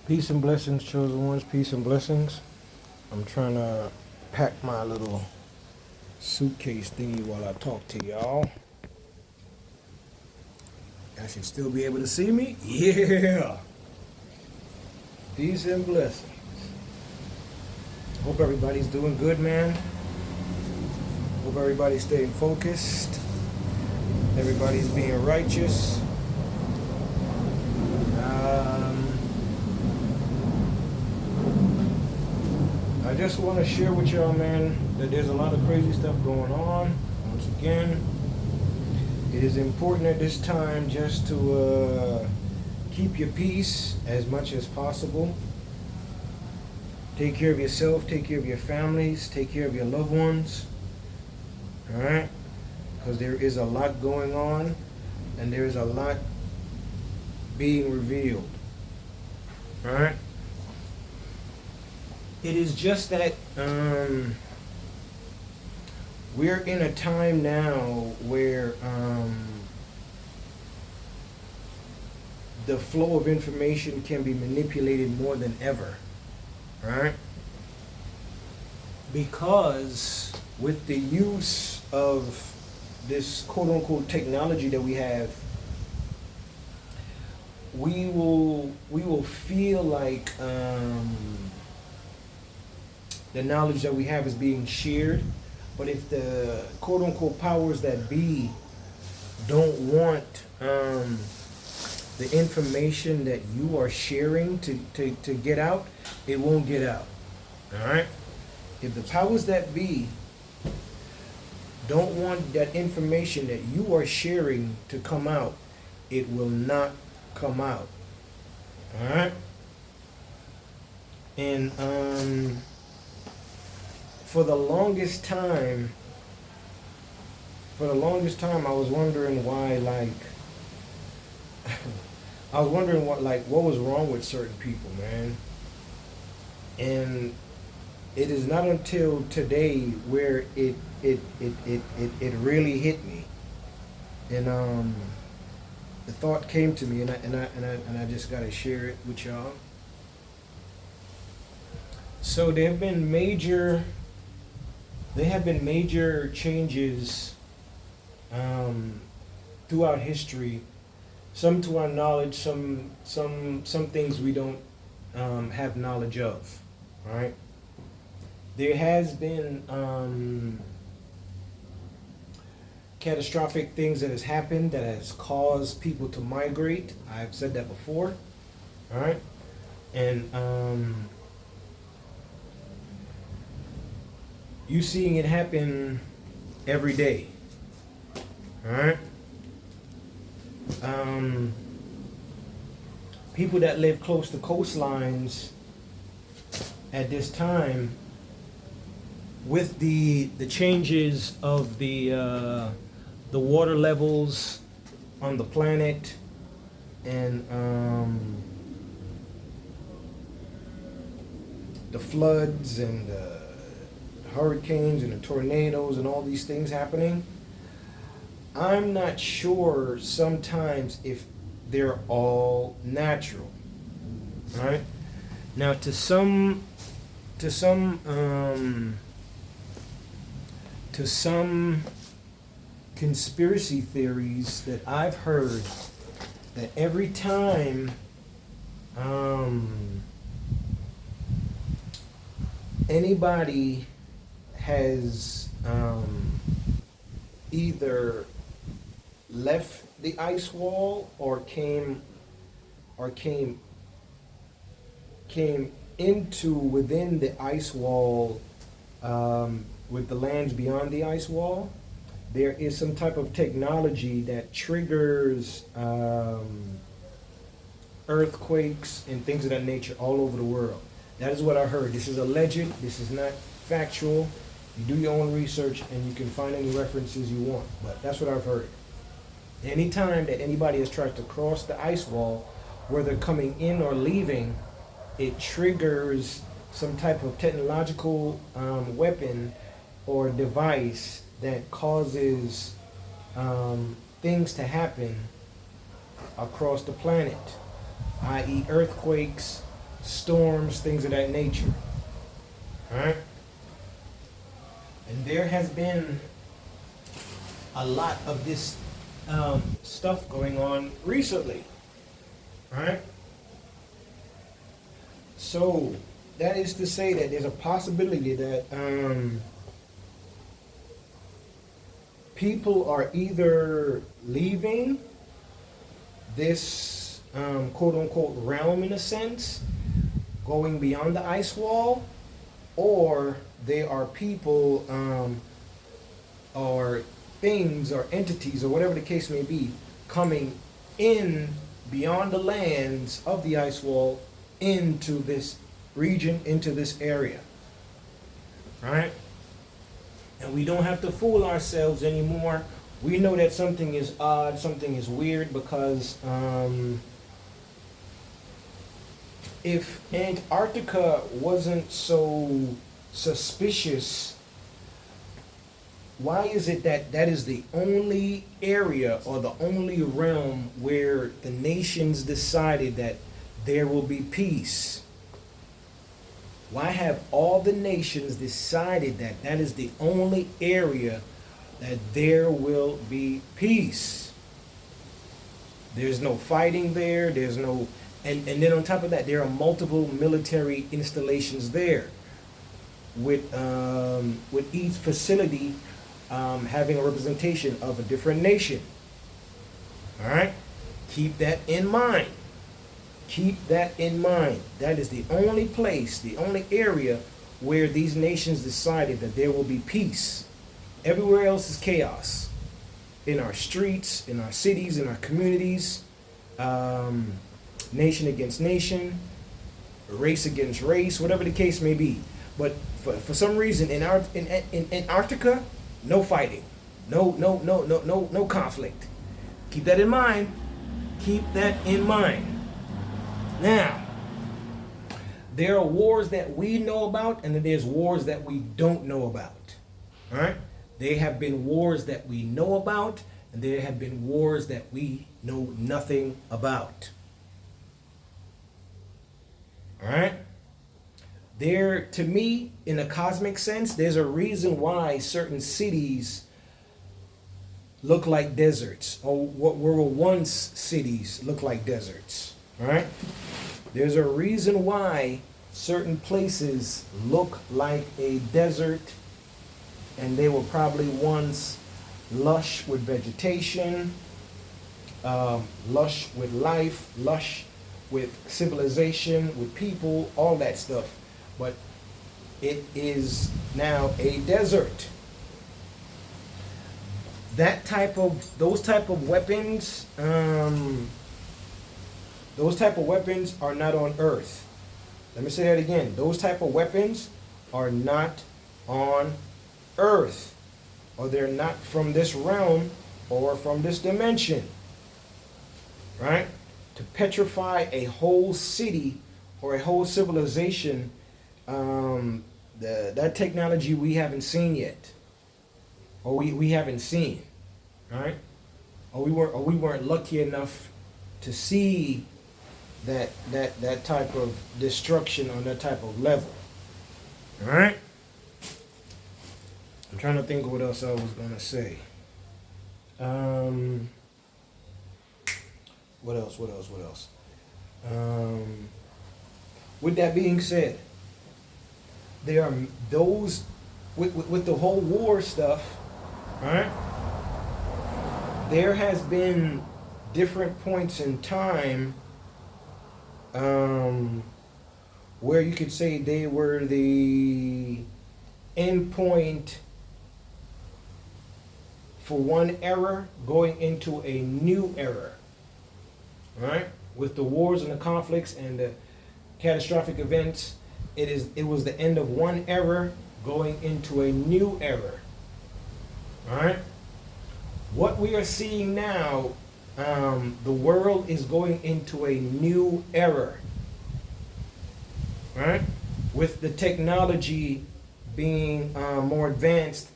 Peace and blessings, chosen ones. Peace and blessings. I'm trying to pack my little suitcase thingy while I talk to y'all. I should still be able to see me? Yeah. Peace and blessings. Hope everybody's doing good, man. Hope everybody's staying focused. Everybody's being righteous. I just want to share with y'all, man, that there's a lot of crazy stuff going on. Once again, it is important at this time just to keep your peace as much as possible. Take care of yourself, take care of your families, take care of your loved ones. All right? Because there is a lot going on and there is a lot being revealed. All right? It is just that we're in a time now where the flow of information can be manipulated more than ever, right? Because with the use of this quote-unquote technology that we have, we will feel like the knowledge that we have is being shared. But if the quote-unquote powers that be don't want the information that you are sharing to get out, it won't get out. All right? If the powers that be don't want that information that you are sharing to come out, it will not come out. All right? And for the longest time, I was wondering why, I was wondering what was wrong with certain people, man. And it is not until today where it really hit me. And the thought came to me, and I just gotta share it with y'all. So there have been major changes throughout history. Some to our knowledge, some things we don't have knowledge of. All right. There has been catastrophic things that has happened that has caused people to migrate. I've said that before. All right. And you seeing it happen every day. All right. People that live close to coastlines at this time, with the changes of the water levels on the planet, and the floods and hurricanes and the tornadoes and all these things happening, I'm not sure sometimes if they're all natural. All right? Now to some conspiracy theories that I've heard, that every time anybody has either left the ice wall or came into within the ice wall, with the lands beyond the ice wall, there is some type of technology that triggers earthquakes and things of that nature all over the world. That is what I heard. This is alleged. This is not factual. You do your own research and you can find any references you want, but that's what I've heard. Anytime that anybody has tried to cross the ice wall, whether coming in or leaving, it triggers some type of technological weapon or device that causes things to happen across the planet, i.e. earthquakes, storms, things of that nature. All right? And there has been a lot of this stuff going on recently. All right? So, that is to say that there's a possibility that people are either leaving this quote unquote realm in a sense, going beyond the ice wall, or they are people or things or entities or whatever the case may be coming in beyond the lands of the ice wall into this region, into this area. Right? And we don't have to fool ourselves anymore. We know that something is odd, something is weird, because if Antarctica wasn't so suspicious, why is it that that is the only area or the only realm where the nations decided that there will be peace? Why have all the nations decided that that is the only area that there will be peace? There's no fighting there. There's no, and then on top of that, there are multiple military installations there, with each facility having a representation of a different nation. All right, keep that in mind. Keep that in mind. That is the only place, the only area where these nations decided that there will be peace. Everywhere else is chaos. In our streets, in our cities, in our communities, nation against nation, race against race, whatever the case may be. But for some reason in Antarctica, no fighting, no conflict. Keep that in mind. Keep that in mind. Now, there are wars that we know about, and then there's wars that we don't know about. All right? There have been wars that we know about, and there have been wars that we know nothing about. All right? There, to me, in a cosmic sense, there's a reason why certain cities look like deserts, or what were once cities look like deserts. All right? There's a reason why certain places look like a desert, and they were probably once lush with vegetation, lush with life, lush with civilization, with people, all that stuff. But it is now a desert. Those type of weapons are not on Earth. Let me say that again. Those type of weapons are not on Earth, or they're not from this realm or from this dimension. Right? To petrify a whole city or a whole civilization, that technology we haven't seen yet, or we haven't seen, right? Or we weren't lucky enough to see that type of destruction on that type of level. All right. I'm trying to think of what else I was gonna say. What else? With that being said, there are those with the whole war stuff, right? There has been different points in time where you could say they were the end point for one era going into a new era, right? With the wars and the conflicts and the catastrophic events, it was the end of one era going into a new era. All right? What we are seeing now, the world is going into a new era. Right? With the technology being more advanced,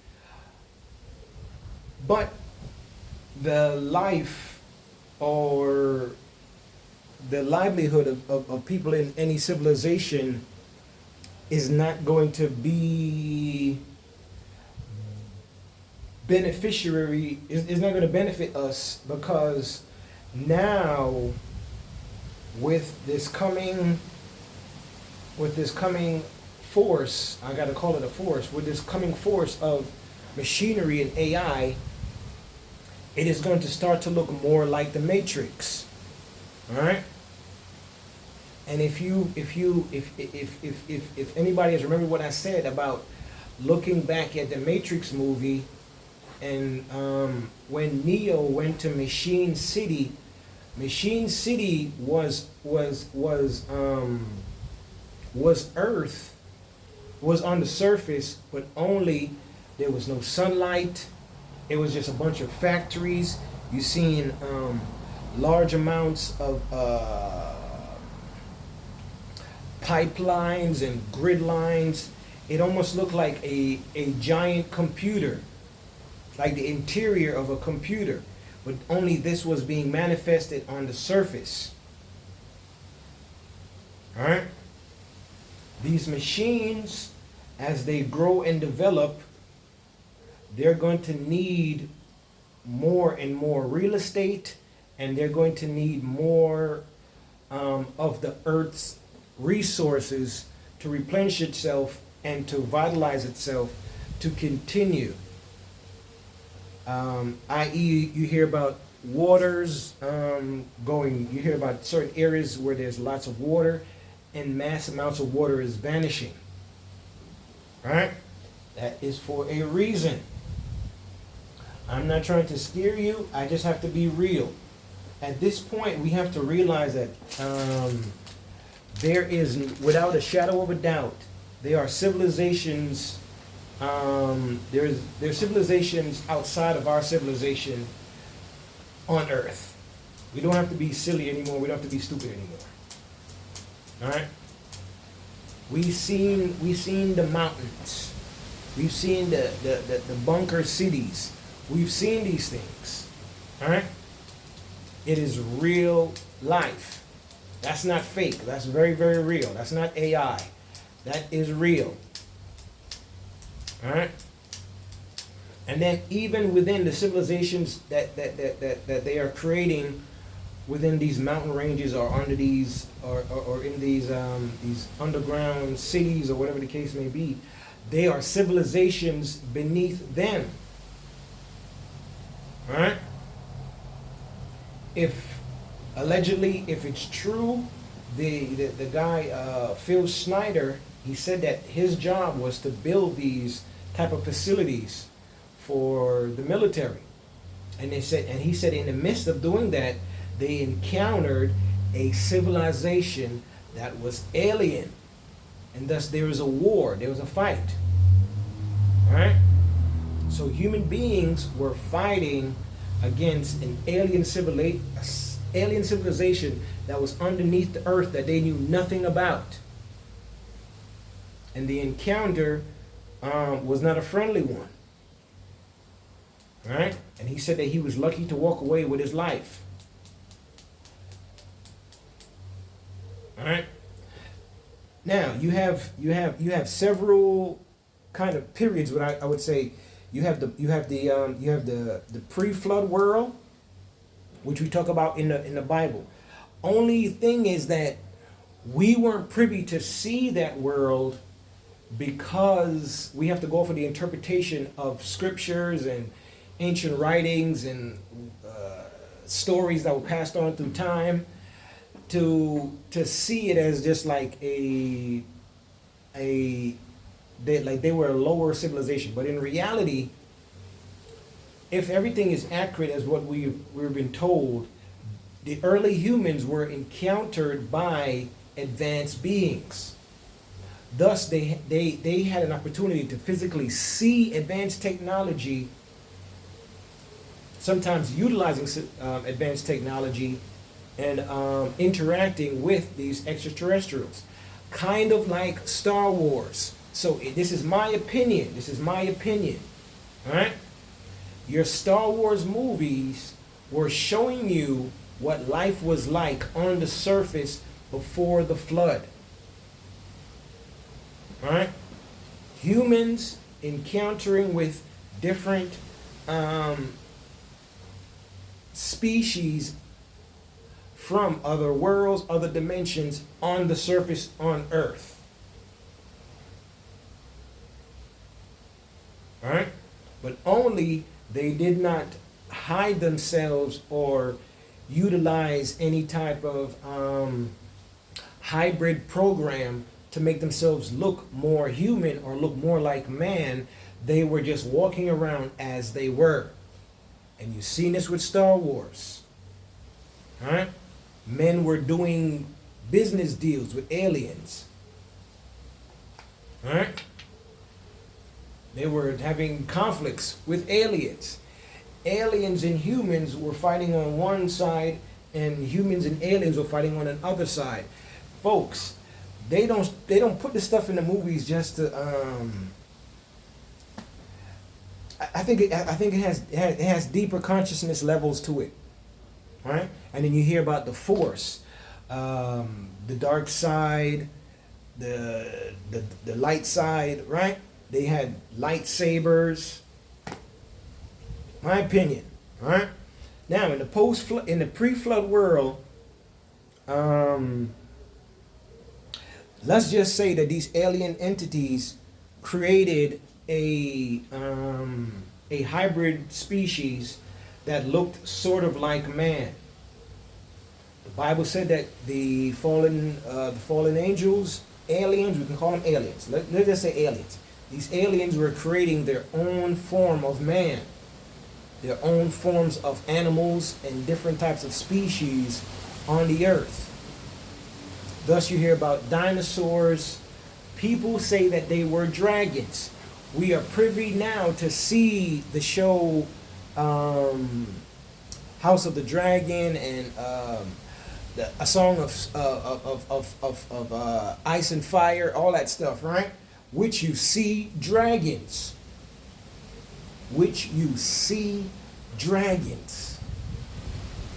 but the life or the livelihood of people in any civilization is not going to be beneficiary, is not going to benefit us, because now with this coming force, I gotta call it a force, with this coming force of machinery and AI, it is going to start to look more like the Matrix. All right? And if anybody has remembered what I said about looking back at the Matrix movie, and when Neo went to Machine City was Earth, was on the surface, but only there was no sunlight. It was just a bunch of factories. You seen large amounts of pipelines and grid lines. It almost looked like a giant computer, like the interior of a computer, but only this was being manifested on the surface. All right? These machines, as they grow and develop, they're going to need more and more real estate, and they're going to need more of the Earth's resources to replenish itself and to vitalize itself, to continue. I.e., you hear about waters you hear about certain areas where there's lots of water, and mass amounts of water is vanishing. All right? That is for a reason. I'm not trying to scare you. I just have to be real. At this point, we have to realize that there is, without a shadow of a doubt, there are civilizations. There's civilizations outside of our civilization on Earth. We don't have to be silly anymore. We don't have to be stupid anymore. All right. We've seen the mountains. We've seen the bunker cities. We've seen these things. All right. It is real life. That's not fake. That's very, very real. That's not AI. That is real. All right. And then even within the civilizations that they are creating within these mountain ranges, or under these, or in these underground cities, or whatever the case may be, they are civilizations beneath them. All right. If allegedly, if it's true, the guy Phil Schneider, he said that his job was to build these type of facilities for the military, and he said in the midst of doing that, they encountered a civilization that was alien, and thus there was a war, there was a fight. All right. So human beings were fighting against an alien civilization that was underneath the earth that they knew nothing about. And the encounter was not a friendly one. All right? And he said that he was lucky to walk away with his life. All right? Now, you have several kind of periods, but I would say you have the pre-flood world, which we talk about in the Bible. Only thing is that we weren't privy to see that world, because we have to go for the interpretation of scriptures and ancient writings and stories that were passed on through time, to see it as just like they were a lower civilization. But in reality, if everything is accurate as what we've been told, the early humans were encountered by advanced beings. Thus, they had an opportunity to physically see advanced technology, sometimes utilizing advanced technology, and interacting with these extraterrestrials, kind of like Star Wars. So this is my opinion. All right? Your Star Wars movies were showing you what life was like on the surface before the flood. All right? Humans encountering with different species from other worlds, other dimensions on the surface on Earth. All right? But only they did not hide themselves or utilize any type of hybrid program to make themselves look more human or look more like man. They were just walking around as they were. And you've seen this with Star Wars. All right? Men were doing business deals with aliens. All right? They were having conflicts with aliens. Aliens and humans were fighting on one side, and humans and aliens were fighting on another side. Folks, they don't put this stuff in the movies just to I think it has deeper consciousness levels to it, right? And then you hear about the Force, the dark side, the light side, right? They had lightsabers. My opinion, all right? Now in the pre-flood world, let's just say that these alien entities created a hybrid species that looked sort of like man. The Bible said that the fallen angels, aliens, we can call them aliens. Let's just say aliens. These aliens were creating their own form of man, their own forms of animals and different types of species on the earth. Thus you hear about dinosaurs. People say that they were dragons. We are privy now to see the show House of the Dragon and a song of Ice and Fire, all that stuff, right? Which you see dragons.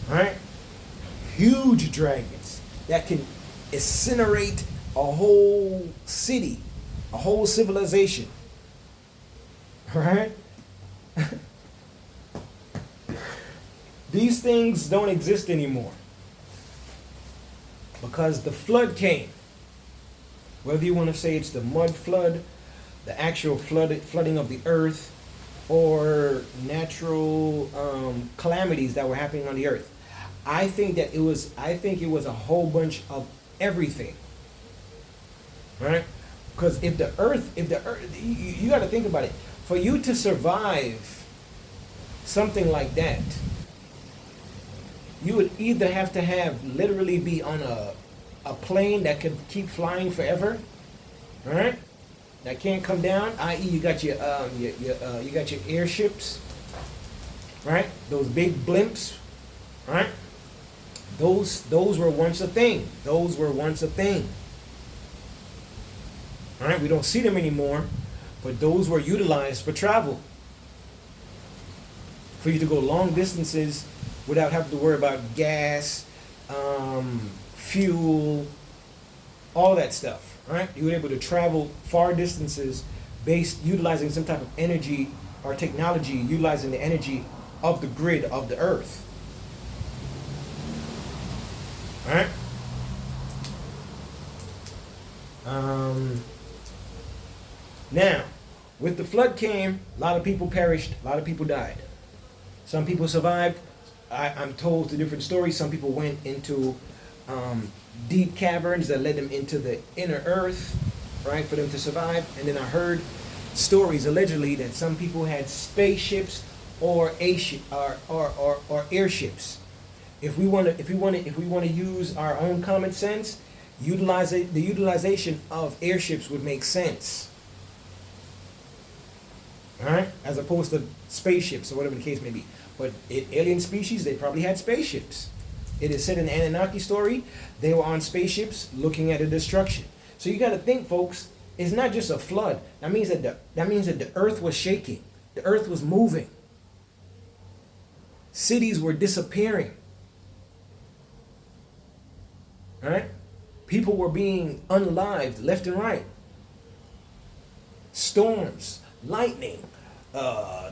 Right? Huge dragons that can incinerate a whole city, a whole civilization. Right? These things don't exist anymore because the flood came. Whether you want to say it's the mud flood, the actual flooding of the earth, or natural calamities that were happening on the earth. I think it was a whole bunch of everything. Right? Because if the earth, you got to think about it. For you to survive something like that, you would either have to literally be on a plane that could keep flying forever, right? That can't come down. I.e., you got your airships, right? Those big blimps, right? Those were once a thing. All right, we don't see them anymore, but those were utilized for travel. For you to go long distances without having to worry about gas, fuel, all that stuff, right? You were able to travel far distances utilizing some type of energy or technology, utilizing the energy of the grid of the earth. All right? Now, with the flood came, a lot of people perished, a lot of people died. Some people survived. I'm told the different stories. Some people went into deep caverns that led them into the inner earth, right, for them to survive. And then I heard stories allegedly that some people had spaceships or airships. If we want to use our own common sense, the utilization of airships would make sense. All right, as opposed to spaceships or whatever the case may be. But alien species, they probably had spaceships. It is said in the Anunnaki story, they were on spaceships looking at a destruction. So you got to think, folks, it's not just a flood. That means that the earth was shaking. The earth was moving. Cities were disappearing. right? People were being unalived left and right. Storms, lightning,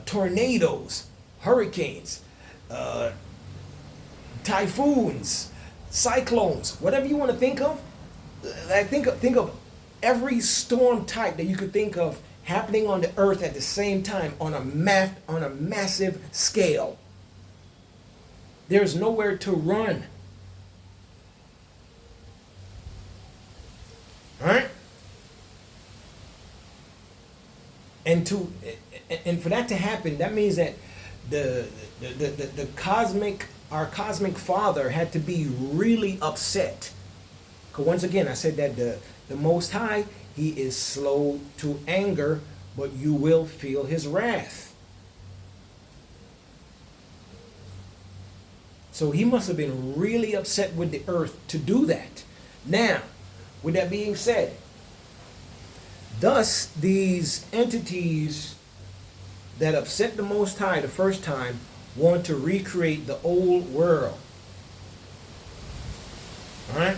tornadoes, hurricanes, uh, typhoons, cyclones, whatever you want to think of. Like think of every storm type that you could think of happening on the earth at the same time on a massive scale. There's nowhere to run. All right? And for that to happen, that means that the cosmic, our cosmic father had to be really upset. Because once again, I said that the Most High, he is slow to anger, but you will feel his wrath. So he must have been really upset with the earth to do that. Now, with that being said, thus these entities that upset the Most High the first time want to recreate the old world. All right?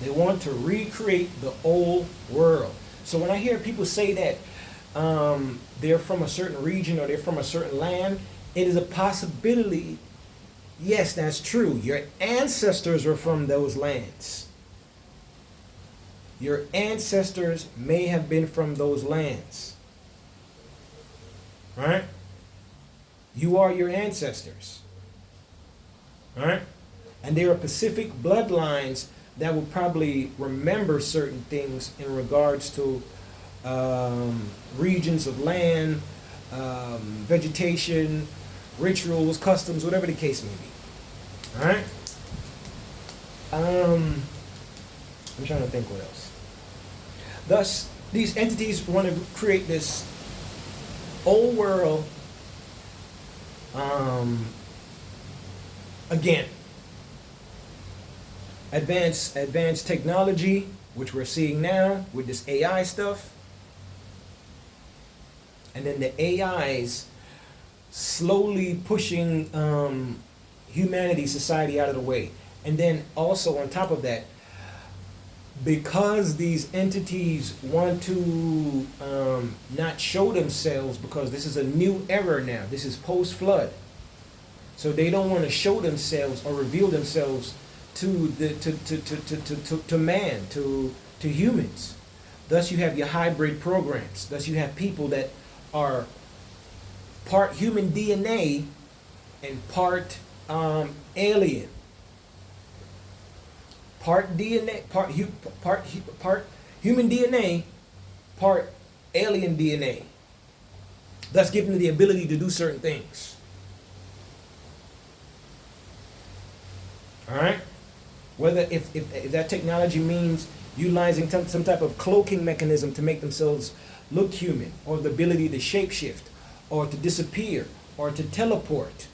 They want to recreate the old world. So when I hear people say that they're from a certain region or they're from a certain land, it is a possibility. Yes, that's true. Your ancestors are from those lands. Your ancestors may have been from those lands. Right? You are your ancestors. Right? And there are specific bloodlines that will probably remember certain things in regards to regions of land, vegetation, rituals, customs, whatever the case may be. All right? I'm trying to think what else. Thus, these entities want to create this old world again. Advanced technology, which we're seeing now with this AI stuff. And then the AIs slowly pushing humanity, society out of the way. And then also on top of that, because these entities want to not show themselves, because this is a new era now, this is post-flood. So they don't want to show themselves or reveal themselves to man, to humans. Thus you have your hybrid programs. Thus you have people that are part human DNA and part alien. Part DNA, part human DNA, part alien DNA. Thus giving them the ability to do certain things. All right? Whether if that technology means utilizing some type of cloaking mechanism to make themselves look human, or the ability to shapeshift, or to disappear, or to teleport.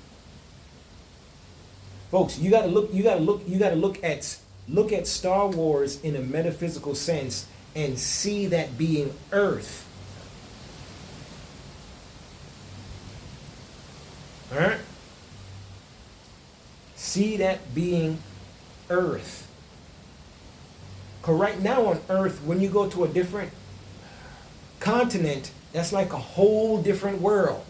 Folks, you gotta look at Star Wars in a metaphysical sense and see that being Earth. All right? See that being Earth. Because right now on Earth, when you go to a different continent, that's like a whole different world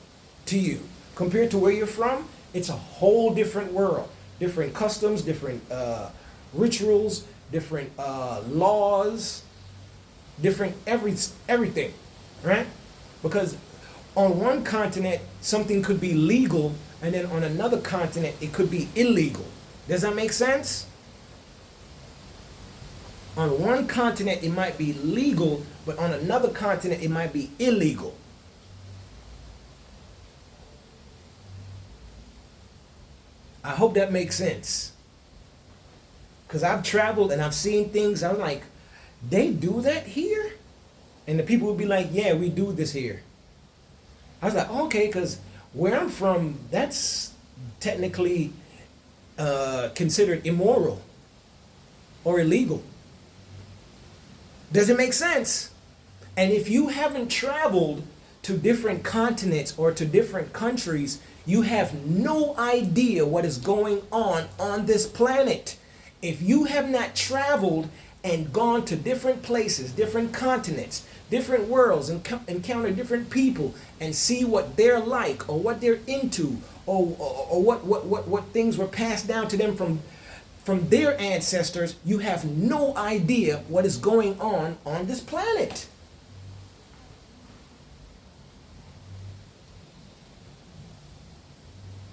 to you. Compared to where you're from, it's a whole different world. Different customs, different rituals, different laws, different everything, right? Because on one continent, something could be legal, and then on another continent, it could be illegal. Does that make sense? On one continent, it might be legal, but on another continent, it might be illegal. I hope that makes sense. Because I've traveled and I've seen things, I'm like, they do that here? And the people would be like, yeah, we do this here. I was like, okay, because where I'm from, that's technically considered immoral or illegal. Does it make sense? And if you haven't traveled to different continents or to different countries, you have no idea what is going on this planet. If you have not traveled and gone to different places, different continents, different worlds, and encounter different people and see what they're like or what they're into, or what things were passed down to them from their ancestors, you have no idea what is going on this planet.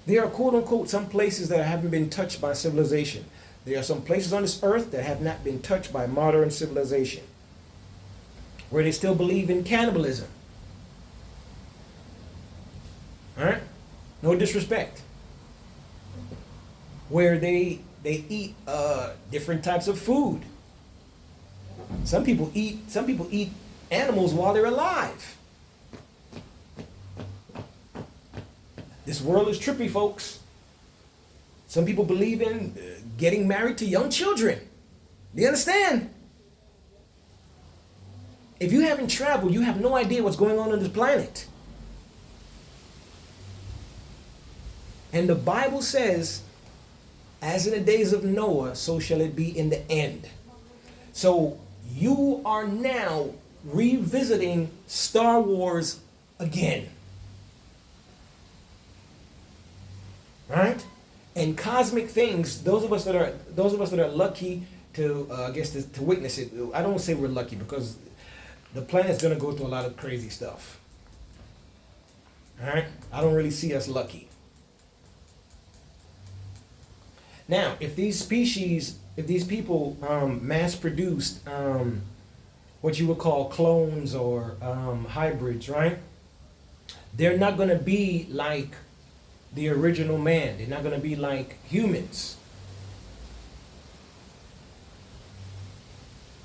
There are quote unquote some places that haven't been touched by civilization. There are some places on this earth that have not been touched by modern civilization, where they still believe in cannibalism. All right? No disrespect. Where they eat different types of food. Some people eat animals while they're alive. This world is trippy, folks. Some people believe in getting married to young children. Do you understand? If you haven't traveled, you have no idea what's going on this planet. And the Bible says, as in the days of Noah, so shall it be in the end. So you are now revisiting Star Wars again. Right? And cosmic things, those of us that are lucky to to witness it. I don't say we're lucky because the planet's going to go through a lot of crazy stuff. All right? I don't really see us lucky. Now, if these people mass produced what you would call clones or hybrids, right? They're not going to be like the original man. They're not going to be like humans.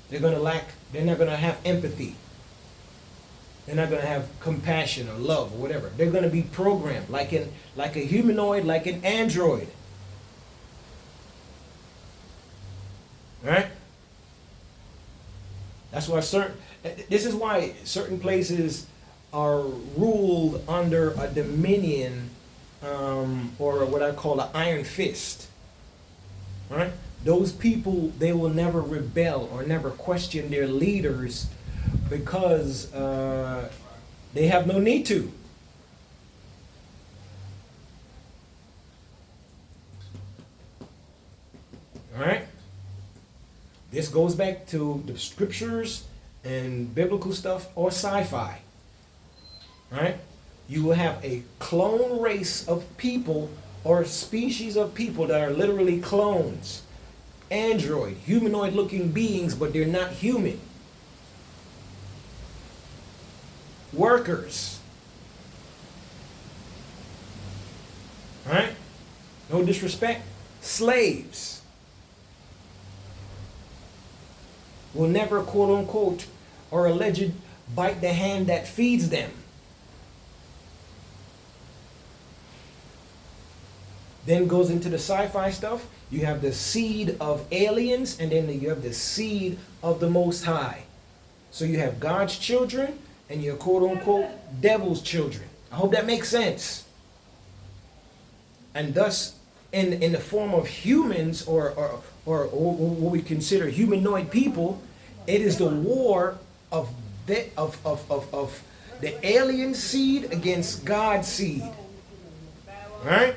They're not going to have empathy. They're not going to have compassion or love or whatever. They're going to be programmed like a humanoid, like an android. Right? That's why this is why certain places are ruled under a dominion or what I call an iron fist. Right? Those people, they will never rebel or never question their leaders because they have no need to. All right? This goes back to the scriptures and biblical stuff or sci-fi. Right? You will have a clone race of people or species of people that are literally clones. Android, humanoid looking beings, but they're not human. Workers. Right? No disrespect. Slaves. Will never, quote unquote, or alleged bite the hand that feeds them. Then goes into the sci-fi stuff. You have the seed of aliens, and then you have the seed of the Most High. So you have God's children and your quote unquote devil's children. I hope that makes sense. And thus, in the form of humans or what we consider humanoid people, it is the war of the alien seed against God's seed. Right?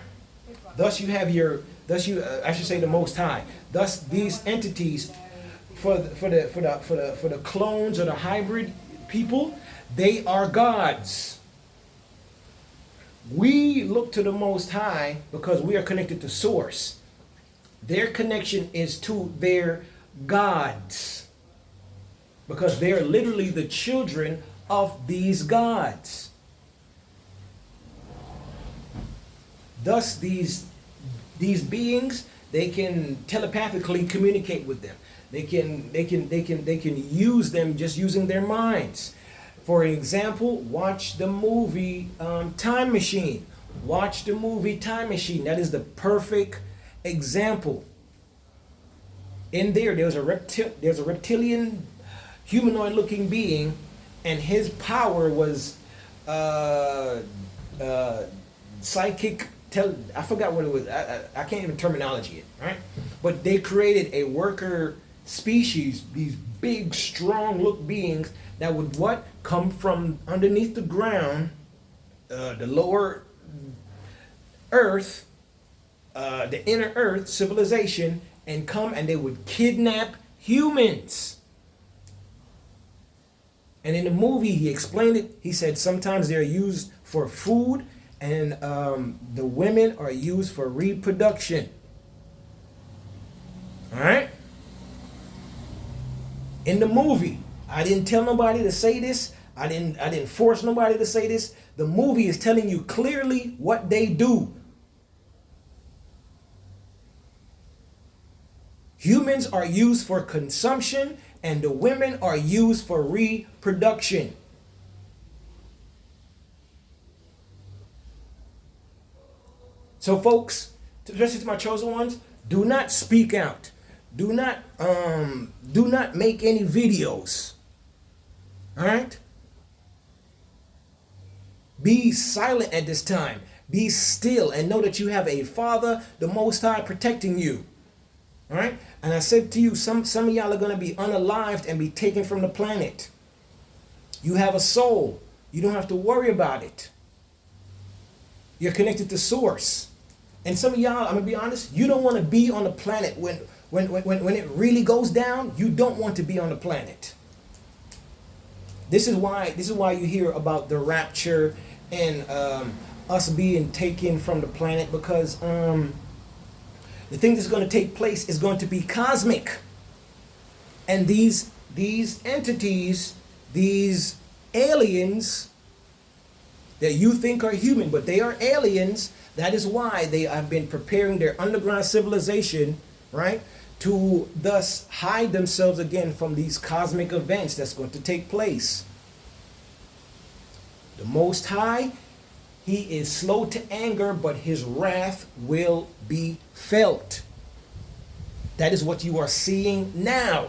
Thus you have I should say the Most High. Thus these entities for the clones or the hybrid people, they are gods. We look to the Most High because we are connected to Source. Their connection is to their gods because they are literally the children of these gods. Thus, these beings, they can telepathically communicate with them. They can use them just using their minds. For example, watch the movie Time Machine. Watch the movie Time Machine. That is the perfect example. In there's a reptilian, humanoid-looking being, and his power was psychic I forgot what it was. I can't even terminology it, right? But they created a worker species, these big, strong look beings that would what? Come from underneath the ground, the lower earth, the inner earth civilization, and come and they would kidnap humans. And in the movie, he explained it. He said sometimes they're used for food, and the women are used for reproduction. All right? In the movie, I didn't tell nobody to say this. I didn't force nobody to say this. The movie is telling you clearly what they do. Humans are used for consumption, and the women are used for reproduction. So folks, especially to my chosen ones, do not speak out. Do not make any videos. All right? Be silent at this time. Be still and know that you have a Father, the Most High, protecting you. All right? And I said to you, some of y'all are going to be unalived and be taken from the planet. You have a soul. You don't have to worry about it. You're connected to Source. And some of y'all, I'm going to be honest, you don't want to be on the planet when it really goes down. You don't want to be on the planet. This is why you hear about the rapture and us being taken from the planet, because the thing that's going to take place is going to be cosmic. And these entities, these aliens that you think are human, but they are aliens. That is why they have been preparing their underground civilization, right, to thus hide themselves again from these cosmic events that's going to take place. The Most High, he is slow to anger, but his wrath will be felt. That is what you are seeing now.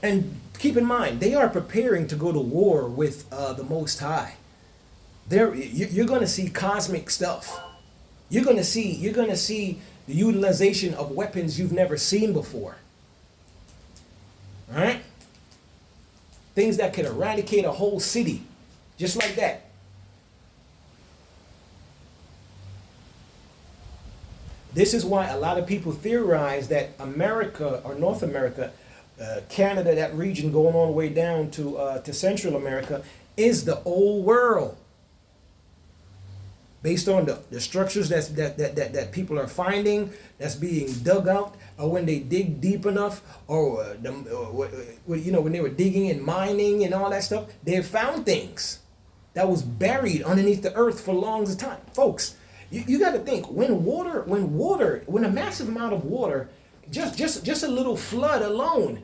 And keep in mind, they are preparing to go to war with the Most High. You're going to see cosmic stuff. You're going to see the utilization of weapons you've never seen before. All right? Things that could eradicate a whole city, just like that. This is why a lot of people theorize that America, or North America, Canada, that region going all the way down to Central America, is the old world. Based on the structures that people are finding, that's being dug out, or when they dig deep enough, or when they were digging and mining and all that stuff, they have found things that was buried underneath the earth for long time. Folks, you got to think, when a massive amount of water, just a little flood alone,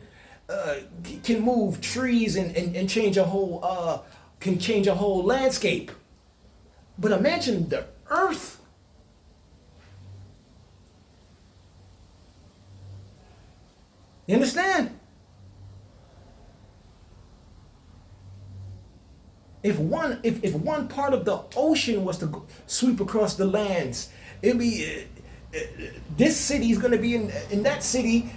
can move trees and change a whole landscape. But imagine the earth. You understand? If one part of the ocean was to sweep across the lands, it'd be this city is going to be in that city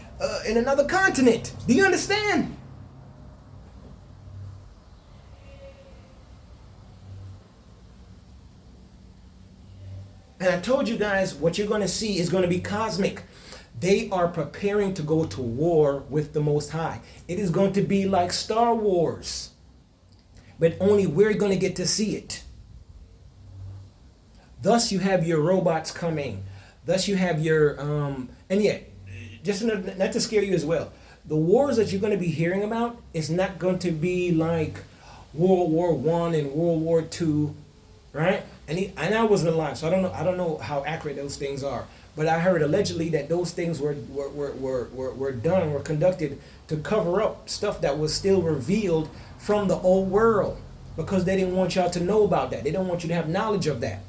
in another continent. Do you understand? And I told you guys, what you're going to see is going to be cosmic. They are preparing to go to war with the Most High. It is going to be like Star Wars. But only we're going to get to see it. Thus you have your robots coming. Thus you have your, and yet, just not to scare you as well, the wars that you're going to be hearing about is not going to be like World War I and World War II, right? And I wasn't alive, so I don't know how accurate those things are. But I heard allegedly that those things were done, were conducted to cover up stuff that was still revealed from the old world, because they didn't want y'all to know about that. They don't want you to have knowledge of that.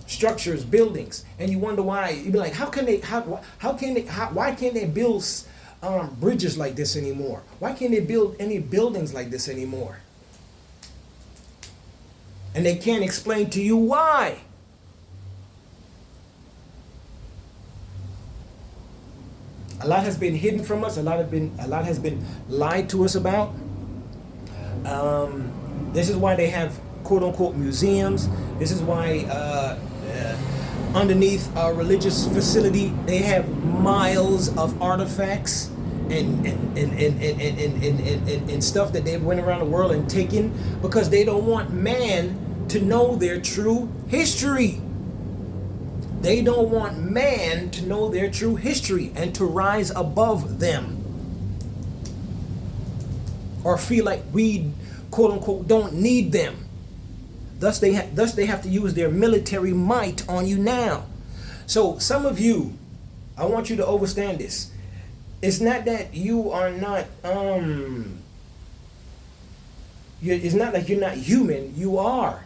Structures, buildings, and you wonder why. You be like, why can't they build bridges like this anymore? Why can't they build any buildings like this anymore? And they can't explain to you why. A lot has been hidden from us. A lot has been lied to us about. This is why they have quote unquote museums. This is why underneath a religious facility they have miles of artifacts and stuff that they went around the world and taken, because they don't want man to know their true history. They don't want man to know their true history and to rise above them, or feel like we quote unquote don't need them. Thus they have to use their military might on you now. So some of you, I want you to understand this. It's not that you are not it's not like you're not human. You are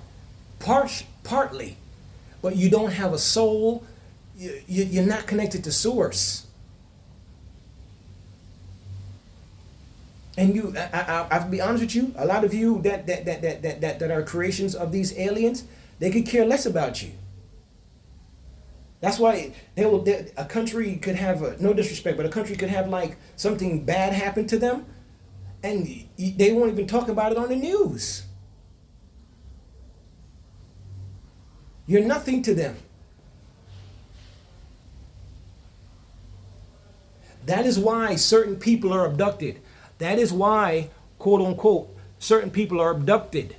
partly, but you don't have a soul. You're not connected to source. And I'll be honest with you, a lot of you that are creations of these aliens, they could care less about you. That's why a country could have, no disrespect, but a country could have like something bad happen to them, and they won't even talk about it on the news. You're nothing to them. That is why certain people are abducted. That is why, quote unquote, certain people are abducted.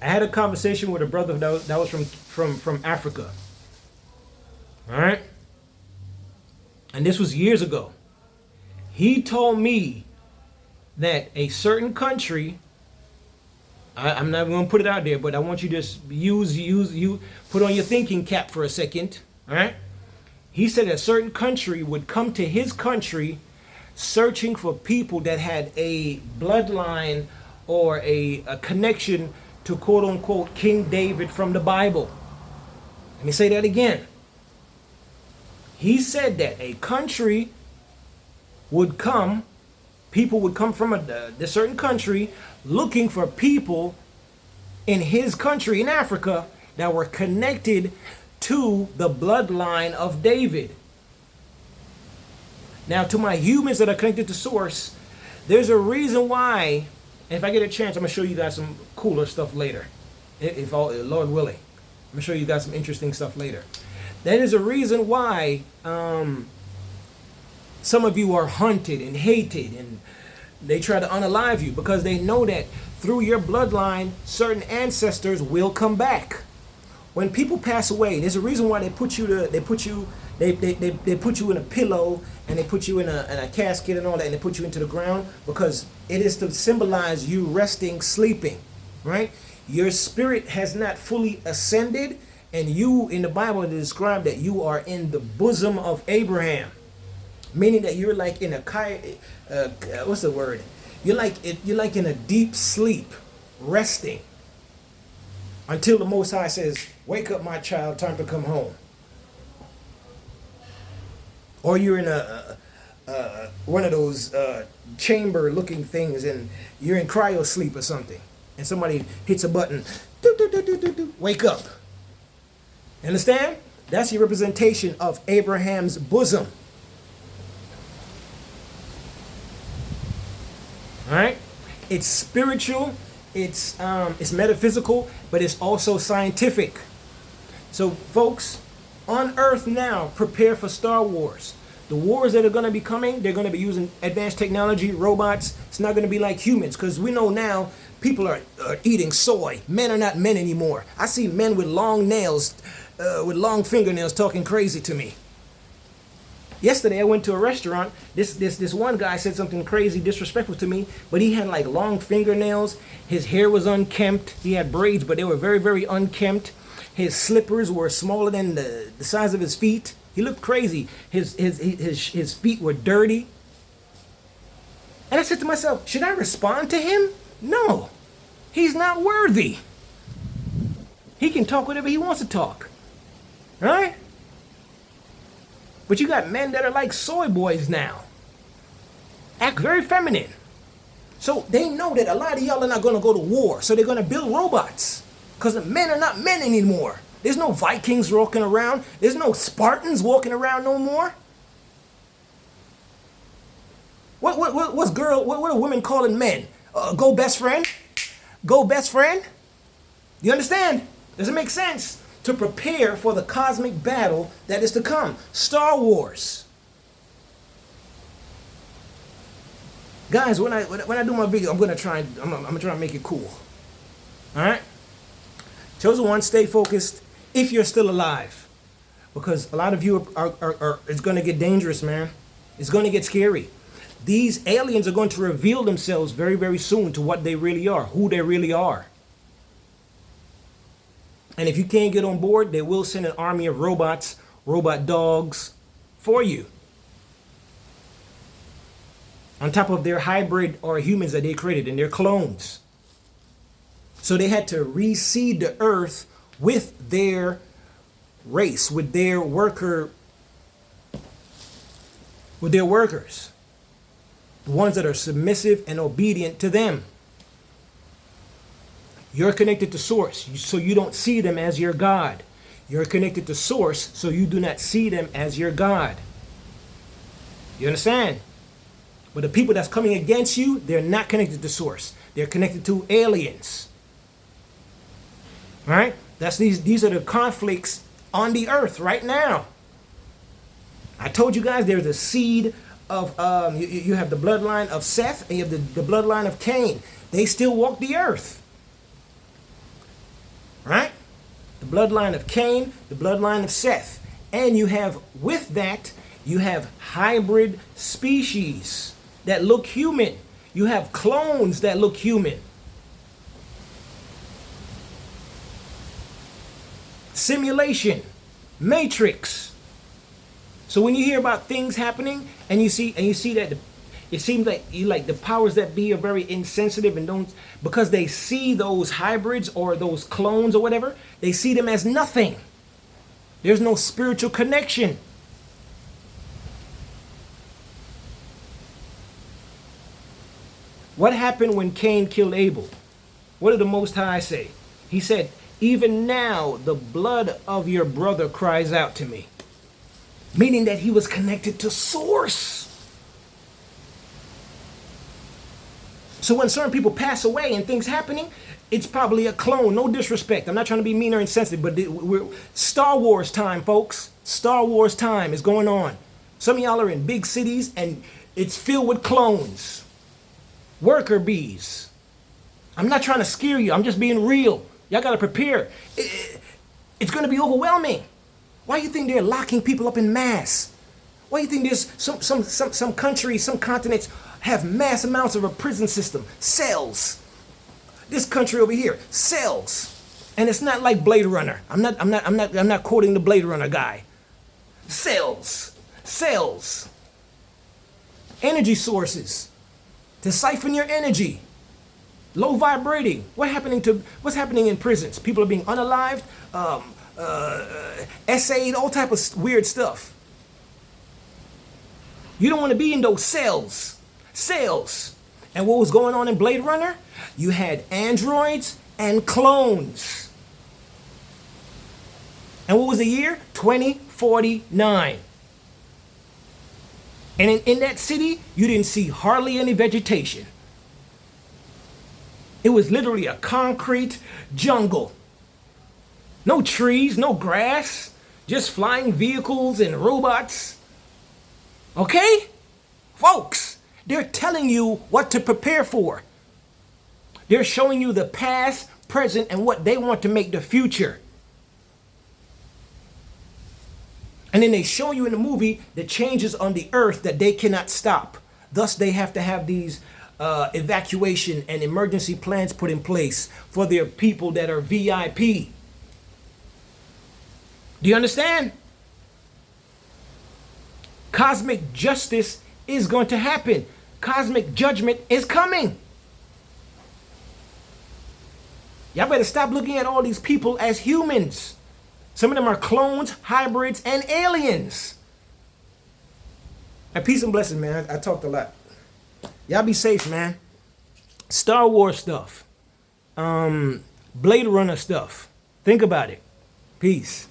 I had a conversation with a brother that was from Africa. All right? And this was years ago. He told me that a certain country, I'm not going to put it out there, but I want you to just put on your thinking cap for a second. All right? He said a certain country would come to his country searching for people that had a bloodline or a connection to quote unquote King David from the Bible. Let me say that again. He said that a country would come, people would come from a certain country looking for people in his country in Africa that were connected to the bloodline of David. Now, to my humans that are connected to source, there's a reason why. And if I get a chance, I'm gonna show you guys some cooler stuff later. If Lord willing, I'm gonna show you guys some interesting stuff later. That is a reason why some of you are hunted and hated, and they try to unalive you, because they know that through your bloodline, certain ancestors will come back. When people pass away, there's a reason why they put you in a pillow, and they put you in a casket and all that, and they put you into the ground, because it is to symbolize you resting, sleeping, right? Your spirit has not fully ascended, and you, in the Bible, it is described that you are in the bosom of Abraham, meaning that you're like in a what's the word? You're like in a deep sleep, resting, until the Most High says, "Wake up, my child, time to come home." Or you're in one of those chamber-looking things, and you're in cryo sleep or something, and somebody hits a button, wake up. Understand? That's your representation of Abraham's bosom. All right? It's spiritual, it's metaphysical, but it's also scientific. So, folks, on Earth now, prepare for Star Wars. The wars that are going to be coming, they're going to be using advanced technology, robots. It's not going to be like humans, because we know now people are eating soy. Men are not men anymore. I see men with long nails, with long fingernails, talking crazy to me. Yesterday I went to a restaurant. This one guy said something crazy, disrespectful to me, but he had like long fingernails. His hair was unkempt. He had braids, but they were very, very unkempt. His slippers were smaller than the size of his feet. He looked crazy. His feet were dirty. And I said to myself, should I respond to him? No. He's not worthy. He can talk whatever he wants to talk. Right? But you got men that are like soy boys now. Act very feminine. So they know that a lot of y'all are not going to go to war. So they're going to build robots. Because the men are not men anymore. There's no Vikings walking around. There's no Spartans walking around no more. What are women calling men? Go best friend? Go best friend? You understand? Does it make sense? To prepare for the cosmic battle that is to come. Star Wars. Guys, when I do my video, I'm gonna try and make it cool. Alright? Chosen one, stay focused if you're still alive. Because a lot of you are it's gonna get dangerous, man. It's gonna get scary. These aliens are going to reveal themselves very, very soon to what they really are, who they really are. And if you can't get on board, they will send an army of robots, robot dogs for you. On top of their hybrid or humans that they created and their clones. So they had to reseed the earth with their race, with their workers. The ones that are submissive and obedient to them. You're connected to Source, so you don't see them as your God. You're connected to Source, so you do not see them as your God. You understand? But the people that's coming against you, they're not connected to Source. They're connected to aliens. All right? These are the conflicts on the earth right now. I told you guys there's a seed of, you have the bloodline of Seth and you have the bloodline of Cain. They still walk the earth. Right? The bloodline of Cain, the bloodline of Seth. And you have, with that, you have hybrid species that look human. You have clones that look human. Simulation, Matrix. So when you hear about things happening and you see that it seems like the powers that be are very insensitive and don't, because they see those hybrids or those clones or whatever, they see them as nothing. There's no spiritual connection. What happened when Cain killed Abel? What did the Most High say? He said, "Even now the blood of your brother cries out to me." Meaning that he was connected to Source. So when certain people pass away and things happening, it's probably a clone. No disrespect. I'm not trying to be mean or insensitive, but we're Star Wars time, folks. Star Wars time is going on. Some of y'all are in big cities and it's filled with clones. Worker bees. I'm not trying to scare you. I'm just being real. Y'all got to prepare. It's going to be overwhelming. Why do you think they're locking people up in mass? Why do you think there's some countries, some continents have mass amounts of a prison system? Cells. This country over here, cells. And it's not like Blade Runner. I'm not quoting the Blade Runner guy. Cells. Cells. Energy sources. To siphon your energy. Low vibrating. What's happening in prisons? People are being unalived, essayed, all type of weird stuff. You don't want to be in those cells. Cells. And what was going on in Blade Runner? You had androids and clones. And what was the year? 2049. And in that city, you didn't see hardly any vegetation. It was literally a concrete jungle. No trees, no grass, just flying vehicles and robots. Okay? Folks, they're telling you what to prepare for. They're showing you the past, present, and what they want to make the future. And then they show you in the movie the changes on the earth that they cannot stop. Thus, they have to have these evacuation and emergency plans put in place for their people that are VIP. Do you understand? Cosmic justice is going to happen. Cosmic judgment is coming. Y'all better stop looking at all these people as humans. Some of them are clones, hybrids, and aliens. And peace and blessings, man. I talked a lot. Y'all be safe, man. Star Wars stuff. Blade Runner stuff. Think about it. Peace.